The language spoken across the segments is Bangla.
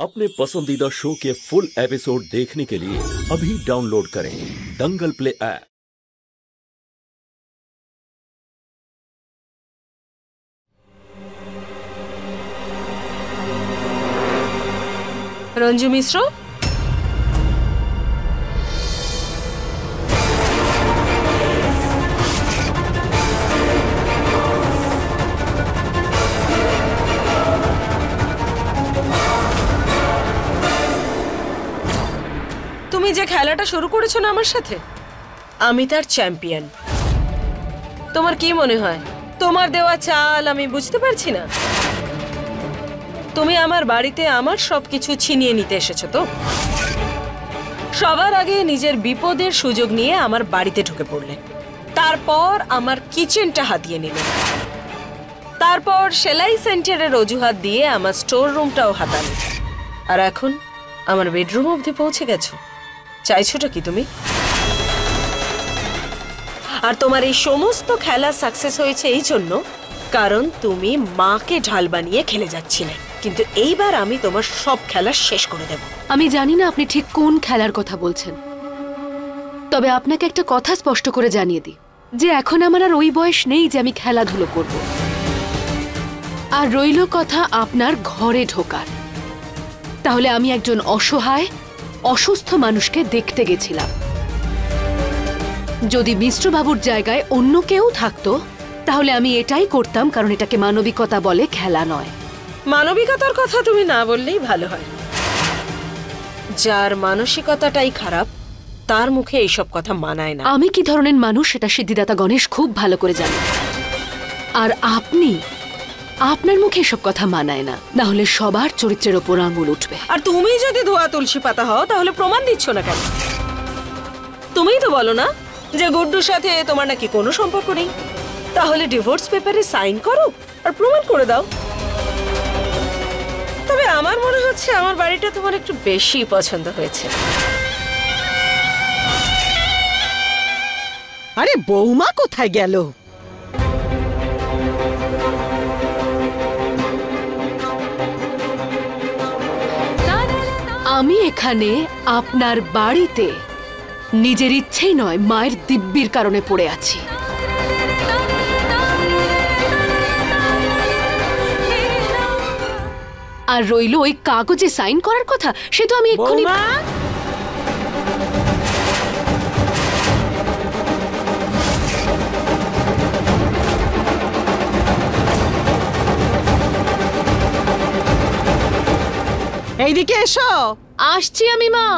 अपने पसंदीदा शो के फुल एपिसोड देखने के लिए अभी डाउनलोड करें दंगल प्ले ऐप। রঞ্জু মিশ্র, তুমি যে খেলাটা শুরু করেছো না আমার সাথে, আমি তার চ্যাম্পিয়ন। তোমার কি মনে হয় তোমার দেওয়া চাল আমি বুঝতে পারছি না? তুমি আমার বাড়িতে আমার সবকিছু ছিনিয়ে নিতে এসেছো তো? সবার আগে নিজের বিপদের সুযোগ নিয়ে আমার বাড়িতে ঢুকে পড়লে, তারপর আমার কিচেনটা হাতিয়ে নিলে, তারপর সেলাই সেন্টারের অজুহাত দিয়ে আমার স্টোর রুমটাও হাতালে, আর এখন আমার বেডরুম অবধি পৌঁছে গেছো। চাইছোটা কি তুমি? আর তোমার এই সমস্ত খেলা সাকসেস হয়েছে এই জন্য কারণ তুমি মাকে ঢাল বানিয়ে খেলে যাচ্ছিলে, কিন্তু এইবার আমি তোমার সব খেলা শেষ করে দেব। আমি জানি না আপনি ঠিক কোন খেলার কথা বলছেন, তবে আপনাকে একটা কথা স্পষ্ট করে জানিয়ে দিই যে এখন আমার আর ওই বয়স নেই যে আমি খেলাধুলো করব। আর রইল কথা আপনার ঘরে ঢোকার, তাহলে আমি একজন অসহায় অসুস্থ মানুষকে দেখতে গেছিলাম। যদি মিশ্রবাবুর জায়গায় অন্য কেউ থাকতো তাহলে আমি এটাই করতাম, কারণ এটাকে মানবিকতা বলে, খেলা নয়। মানবিকতার কথা তুমি না বললেই ভালো হয়। যার মানসিকতাটাই খারাপ তার মুখে এইসব কথা মানায় না। আমি কি ধরনের মানুষ সেটা সিদ্ধিদাতা গণেশ খুব ভালো করে জানে, আর আপনার মুখে এসব কথা মানায় না, না হলে সবার চরিত্রের ওপর আঙুল উঠবে। আর তুমি যদি ধোয়া তুলসী পাতা হও তাহলে প্রমাণ দিচ্ছ না কেন? তুমিই তো বলো না যে গুড্ডুর সাথে তোমার নাকি কোনো সম্পর্ক নেই, তাহলে ডিভোর্স পেপারে সাইন করো আর প্রমাণ করে দাও। তবে আমার মনে হচ্ছে আমার বাড়িটা তোমার একটু বেশি পছন্দ হয়েছে। আরে বৌমা কোথায় গেল? আমি এখানে আপনার বাড়িতে নিজের ইচ্ছেই নয়, মায়ের দিব্যির কারণে পড়ে আছি। আর রইল ওই কাগজে সাইন করার কথা, সে তো আমি এক্ষুনি। এইদিকে এসো। আসছি আমি মা।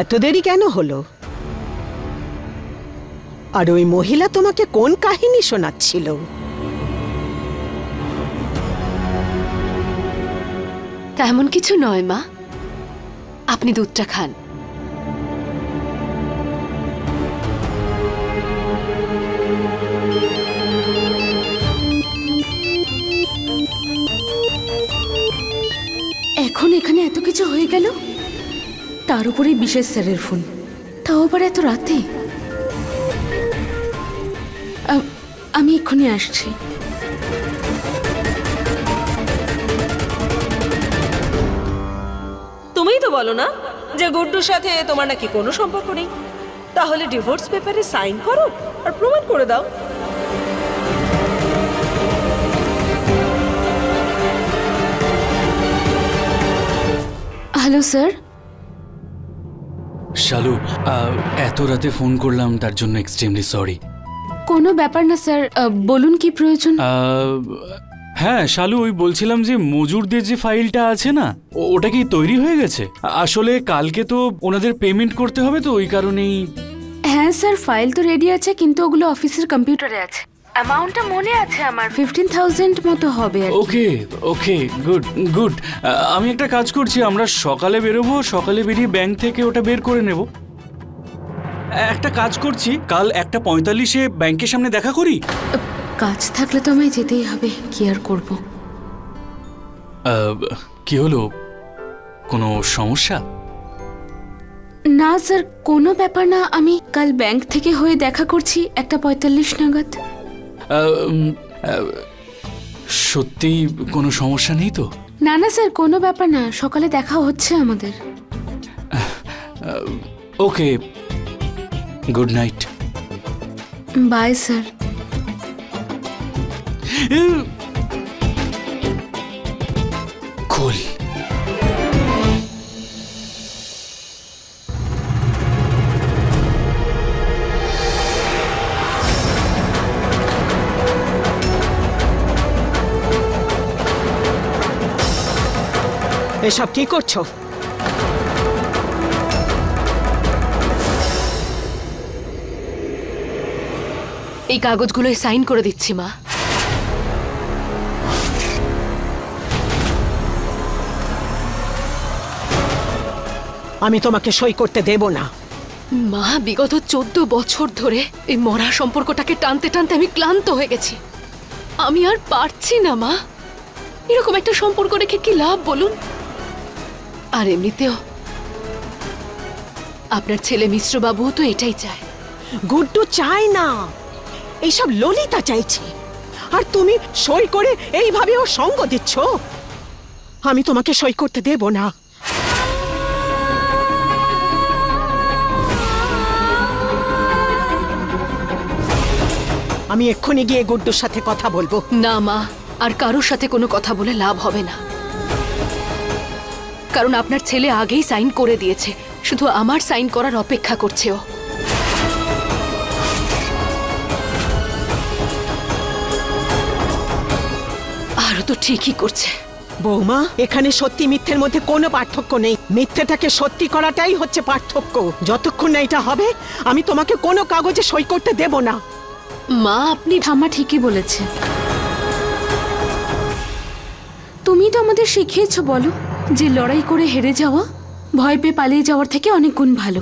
এত দেরি কেন হলো? আর ওই মহিলা তোমাকে কোন কাহিনী শোনাচ্ছিল? তেমন কিছু নয় মা, আপনি দুধটা খান। এখন এখানে এত কিছু হয়ে গেল, তার উপরে বিশেষ স্যারের ফোন, তাও আবার এত রাতে। আমি এক্ষুনি আসছি। তুমিই তো বলো না যে গুড্ডুর সাথে তোমার নাকি কোনো সম্পর্ক নেই, তাহলে ডিভোর্স পেপারে সাইন করো আর প্রমাণ করে দাও। Hello sir. শালু, এত রাতে ফোন করলাম তার জন্য এক্সট্রিমলি সরি। কোনো ব্যাপার না স্যার, বলুন কি প্রয়োজন? হ্যাঁ শালু, ওই বলছিলাম যে মজুরদের যে ফাইলটা আছে না, ওটা কি তৈরি হয়ে গেছে? আসলে কালকে তো ওনাদের পেমেন্ট করতে হবে, তো ওই কারণেই। হ্যাঁ স্যার, ফাইল তো রেডি আছে, কিন্তু ওগুলো অফিসের কম্পিউটারে আছে। অ্যামাউন্টটা মনে আছে আমার, 15,000 মতো হবে। ওকে ওকে, গুড গুড। আমি একটা কাজ করছি, আমরা সকালে বেরোবো, সকালে বেরিয়ে ব্যাংক থেকে ওটা বের করে নেব। একটা কাজ করছি, কাল 1:45-এ ব্যাংকের সামনে দেখা করি। কাজ থাকলে তো আমায় যেতেই হবে, কি আর করব। কি হলো, কোনো সমস্যা? না স্যার, কোনো ব্যাপার না। আমি কাল ব্যাংক থেকে হয়ে দেখা করছি 1:45 নাগাদ। সত্যি কোনো সমস্যা নেই তো? না না স্যার, কোনো ব্যাপার না, সকালে দেখা হচ্ছে আমাদের। Okay, good night. Bye sir. খুল। এসব কি করছো? এই কাগজগুলোয় সাইন করে দিচ্ছি মা। আমি তোমাকে সই করতে দেব না। মা, বিগত 14 বছর ধরে এই মরা সম্পর্কটাকে টানতে টানতে আমি ক্লান্ত হয়ে গেছি। আমি আর পারছি না মা। এরকম একটা সম্পর্ক রেখে কি লাভ বলুন? আর এমনিতেও আপনার ছেলে মিশ্রবাবু তো এটাই চায়। গুড্ডু চায় না, এইসব ললিতা চাইছে। আর তুমি সই করে এইভাবে ও সঙ্গ দিচ্ছ। আমি তোমাকে সই করতে দেব না। আমি এক্ষুনি গিয়ে গুড্ডুর সাথে কথা বলবো। না মা, আর কারোর সাথে কোনো কথা বলে লাভ হবে না, কারণ আপনার ছেলে আগেই সাইন করে দিয়েছে, শুধু আমার সাইন করার অপেক্ষা করছে ও। আরও তো ঠিকই করছে। বৌমা, এখানে সত্যি মিথ্যের মধ্যে কোনো পার্থক্য নেই। মিথ্যেটাকে সত্যি করাটাই হচ্ছে পার্থক্য। যতক্ষণ না এটা হবে, আমি তোমাকে কোনো কাগজে সই করতে দেব না। মা, আপনি ঠাম্মা ঠিকই বলেছে। তুমি তো আমাদের শিখিয়েছো বলো, যে লড়াই করে হেরে যাওয়া ভয় পেয়ে পালিয়ে যাওয়ার থেকে অনেক গুণ ভালো।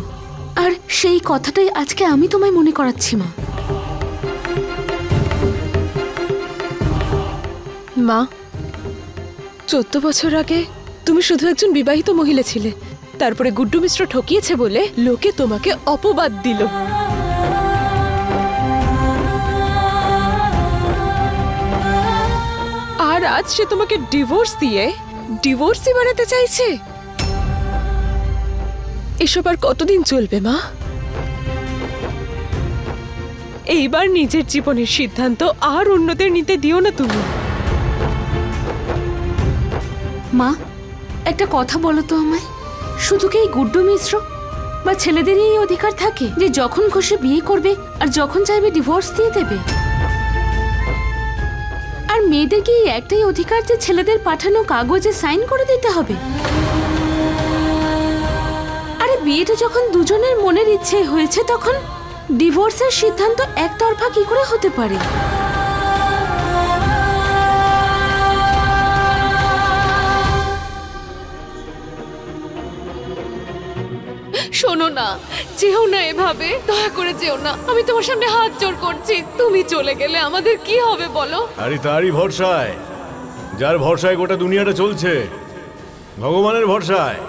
আর সেই কথাটাই আজকে আমি তোমায় মনে করাচ্ছি মা। মা, 14 বছর আগে তুমি শুধু একজন বিবাহিত মহিলা ছিলে। তারপরে গুড্ডু মিশ্র ঠকিয়েছে বলে লোকে তোমাকে অপবাদ দিল। আর আজ সে তোমাকে ডিভোর্সই বানাতে চাইছে। এসব আর কতদিন চলবে মা? এইবার নিজের জীবনের সিদ্ধান্ত আর অন্যদের নিতে দিও না তুমি। মা, একটা কথা বলো তো আমায়, শুধু কি এই গুড্ডু মিশ্র বা ছেলেদেরই এই অধিকার থাকে যে যখন খুশি বিয়ে করবে আর যখন চাইবে ডিভোর্স দিয়ে দেবে? আর মেয়েদের কি একটাই অধিকার যে ছেলেদের পাঠানো কাগজে সাইন করে দিতে হবে? আরে বিয়েটা যখন দুজনের মনের ইচ্ছে হয়েছে, তখন ডিভোর্সের সিদ্ধান্ত একতরফা কি করে হতে পারে? শোনো না, যেও না এভাবে, দয়া করে যেও না। আমি তোমার সামনে হাত জোড় করছি। তুমি চলে গেলে আমাদের কি হবে বলো? আরে তারই ভরসায়, যার ভরসায় গোটা দুনিয়াটা চলছে, ভগবানের ভরসায়।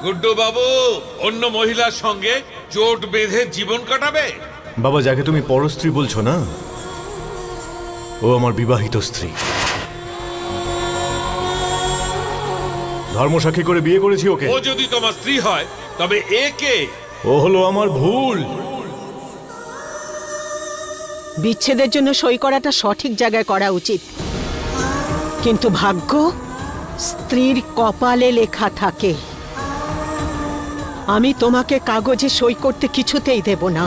গুড্ডু বাবু অন্য মহিলার সঙ্গে জোট বেঁধে জীবন কাটাবে? বাবা, যাকে তুমি পরস্ত্রী বলছো না, ও আমার বিবাহিত স্ত্রী। ধর্মসাক্ষী করে বিয়ে করেছি ওকে। ও যদি তোমার স্ত্রী হয় তবে এ কে? ও হলো আমার ভুল। বিচ্ছেদের জন্য সই করাটা সঠিক জায়গায় করা উচিত, কিন্তু ভাগ্য স্ত্রীর কপালে লেখা থাকে। আমি তোমাকে কাগজে সই করতে কিছুতেই দেব না।